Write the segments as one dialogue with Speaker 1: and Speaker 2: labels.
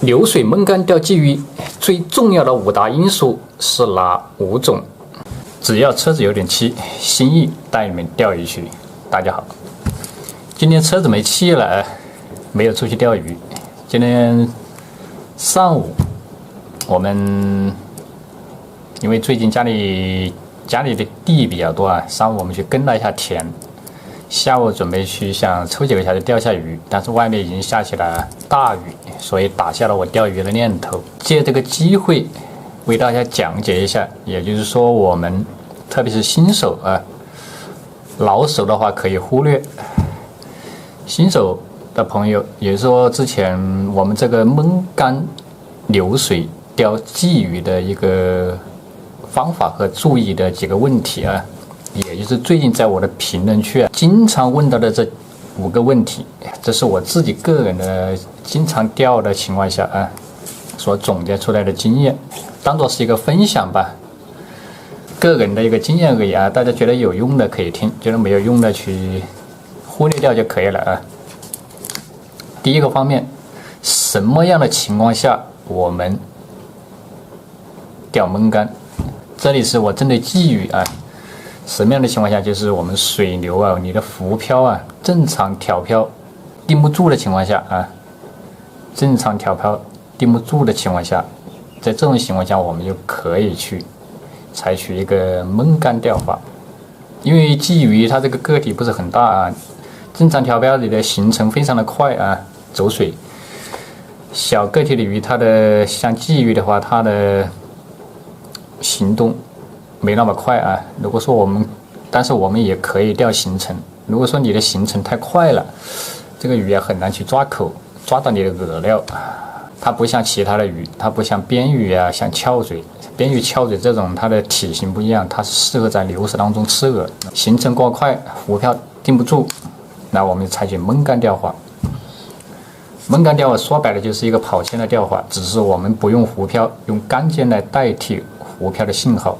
Speaker 1: 流水焖干钓鲫鱼最重要的5大因素是哪5种？只要车子有点气，心意带你们钓鱼去。大家好，今天车子没气了，没有出去钓鱼。今天上午我们因为最近家里的地比较多啊，上午我们去耕了一下田，下午准备去想抽几个小时钓下鱼，但是外面已经下起了大雨，所以打消了我钓鱼的念头。借这个机会为大家讲解一下，也就是说我们特别是新手啊，老手的话可以忽略，新手的朋友，也就是说之前我们这个焖干流水钓鲫鱼的一个方法和注意的几个问题啊，也就是最近在我的评论区经常问到的这5个问题，这是我自己个人的经常钓的情况下所总结出来的经验，当做是一个分享吧，个人的一个经验而已啊，大家觉得有用的可以听，觉得没有用的去忽略掉就可以了第一个方面，什么样的情况下我们钓焖干？这里是我针对鲫鱼什么样的情况下，就是我们水流你的浮漂正常调漂定不住的情况下正常调漂定不住的情况下，在这种情况下我们就可以去采取一个焖干钓法。因为鲫鱼它这个个体不是很大正常调漂里的行程非常的快走水。小个体的鱼，它的像鲫鱼的话，它的行动没那么快如果说但是我们也可以钓行程。如果说你的行程太快了，这个鱼很难去抓口，抓到你的饵料。它不像其他的鱼，它不像边鱼像翘嘴。边鱼翘嘴这种它的体型不一样，它是适合在流水当中吃饵。行程过快，浮漂定不住，那我们采取焖干钓法。焖干钓法说白了就是一个跑线的钓法，只是我们不用浮漂，用竿尖来代替浮漂的信号。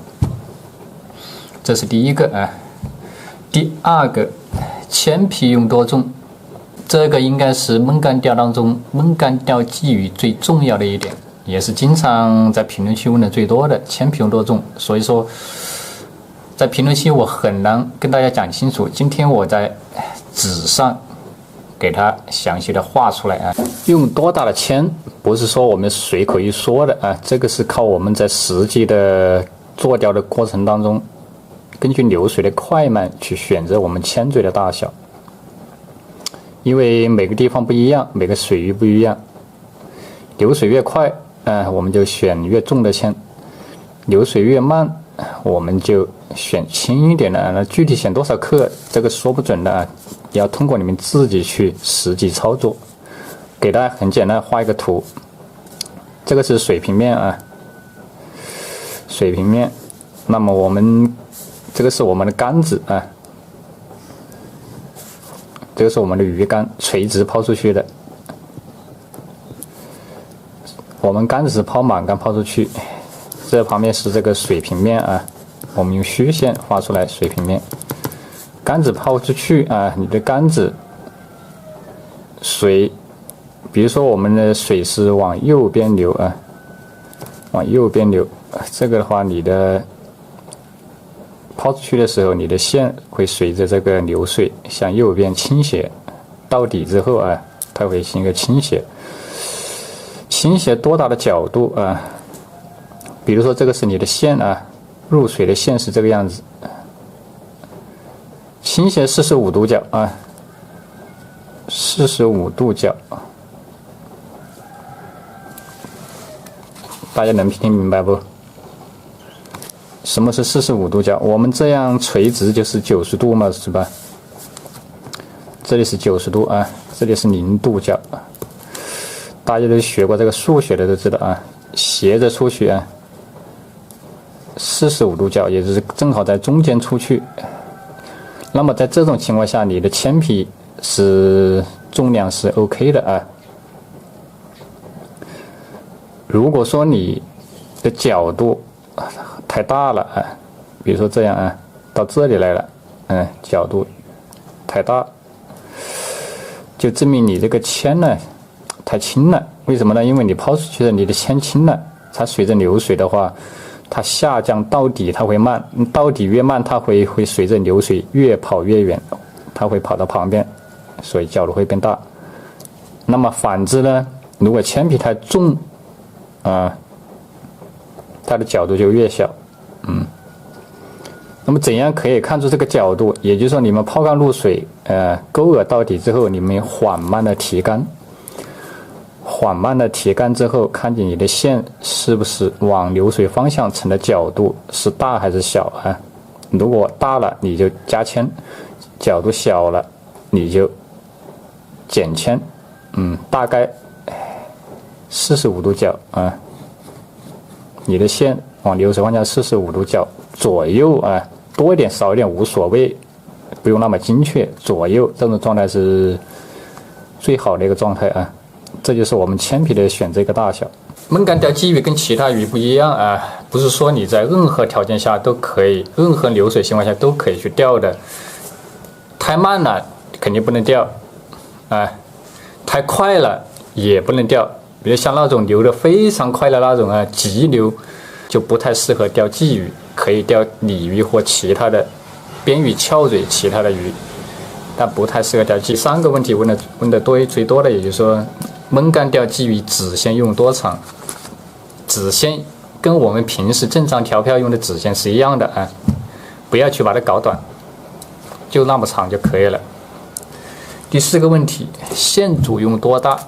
Speaker 1: 这是第一个第二个，铅皮用多重？这个应该是焖干钓当中焖干钓鲫鱼最重要的一点，也是经常在评论区问的最多的，铅皮用多重？所以说在评论区我很难跟大家讲清楚，今天我在纸上给它详细的画出来用多大的铅不是说我们随口一说的这个是靠我们在实际的做钓的过程当中，根据流水的快慢去选择我们铅嘴的大小。因为每个地方不一样，每个水域不一样，流水越快我们就选越重的铅，流水越慢我们就选轻一点的。那具体选多少克这个说不准的要通过你们自己去实际操作。给大家很简单画一个图，这个是水平面水平面。那么我们这个是我们的杆子这个是我们的鱼竿，垂直抛出去的。我们杆子是抛满杆抛出去，这旁边是这个水平面我们用虚线画出来水平面。杆子抛出去你的杆子水，比如说我们的水是往右边流往右边流，这个的话你的抛出去的时候，你的线会随着这个流水向右边倾斜，到底之后它会形成一个倾斜。倾斜多大的角度比如说这个是你的线入水的线是这个样子，倾斜45度角45度角，大家能听明白不？什么是45度角？我们这样垂直就是90度嘛，是吧？这里是90度这里是0度角。大家都学过这个数学的都知道斜着出去45度角，也就是正好在中间出去。那么在这种情况下，你的铅皮是重量是 OK 的如果说你的角度太大了比如说这样到这里来了角度太大，就证明你这个铅呢太轻了，为什么呢？因为你抛出去的你的线轻了，它随着流水的话，它下降到底它会慢，到底越慢，它会随着流水越跑越远，它会跑到旁边，所以角度会变大。那么反之呢，如果铅笔太重，它的角度就越小。那么怎样可以看出这个角度？也就是说，你们抛竿入水，钩饵到底之后，你们缓慢的提竿，缓慢的提竿之后，看见你的线是不是往流水方向成的角度是大还是小啊？如果大了，你就加铅；角度小了，你就减铅。大概45度角啊，你的线往流水方向45度角左右啊，多一点少一点无所谓，不用那么精确，左右这种状态是最好的一个状态啊。这就是我们铅笔的选择一个大小。焖竿钓鲫鱼跟其他鱼不一样啊，不是说你在任何条件下都可以，任何流水情况下都可以去钓的。太慢了肯定不能钓啊，太快了也不能钓。比如像那种流得非常快的那种啊，急流就不太适合钓鲫鱼，可以钓鲤鱼或其他的边鱼、翘嘴其他的鱼，但不太适合钓鲫鱼。3个问题问的最多的，也就是说焖竿钓鲫鱼子线用多长？子线跟我们平时正常调漂用的子线是一样的啊，不要去把它搞短，就那么长就可以了。第4个问题，线组用多大？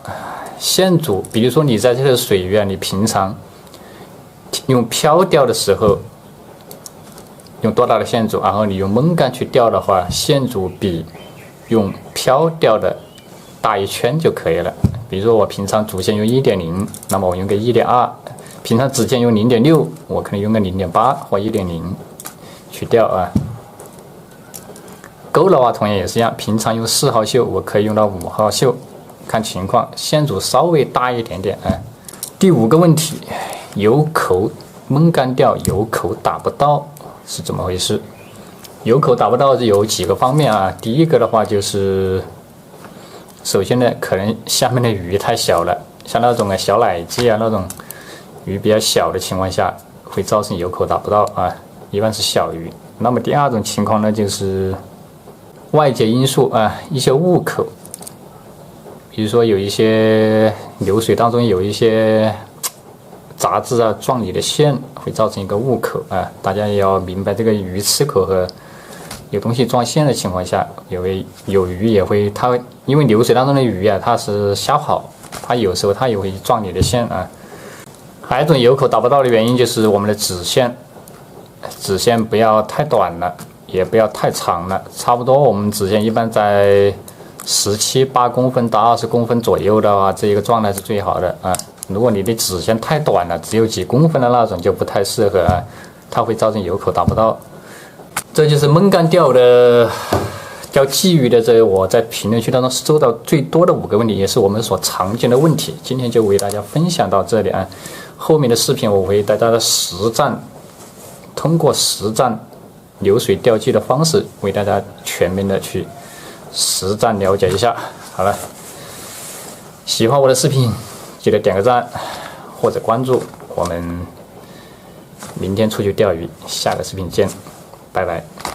Speaker 1: 线组，比如说你在这个水域啊，你平常用漂钓的时候用多大的线组，然后你用焖竿去钓的话，线组比用漂钓的大1圈就可以了。比如说我平常主线用 1.0， 那么我用个 1.2， 平常子线用 0.6， 我可能用个 0.8 或 1.0 去钓啊。钩的话同样也是一样，平常用4号绣，我可以用到5号绣，看情况，线组稍微大一点点啊。第5个问题，有口焖竿钓有口打不到是怎么回事？有口打不到是有几个方面啊。第一个的话就是，首先呢，可能下面的鱼太小了，像那种小奶鲫啊那种鱼比较小的情况下，会造成有口打不到啊，一般是小鱼。那么第2种情况呢，就是外界因素啊，一些误口，比如说有一些流水当中有一些杂质啊撞你的线，会造成一个误口啊。大家也要明白，这个鱼吃口和有东西撞线的情况下，有鱼也会，它因为流水当中的鱼啊，它是瞎跑，它有时候它也会撞你的线啊。还有一种有口打不到的原因就是我们的子线不要太短了，也不要太长了，差不多我们子线一般在17、8公分到20公分左右的话，这一个状态是最好的啊。如果你的子线太短了，只有几公分的那种就不太适合啊，它会造成有口打不到。这就是焖竿钓鲫鱼的我在评论区当中收到最多的5个问题，也是我们所常见的问题。今天就为大家分享到这里啊，后面的视频我会带大家通过实战流水钓鲫的方式，为大家全面的去实战了解一下。好了，喜欢我的视频记得点个赞或者关注，我们明天出去钓鱼，下个视频见，拜拜。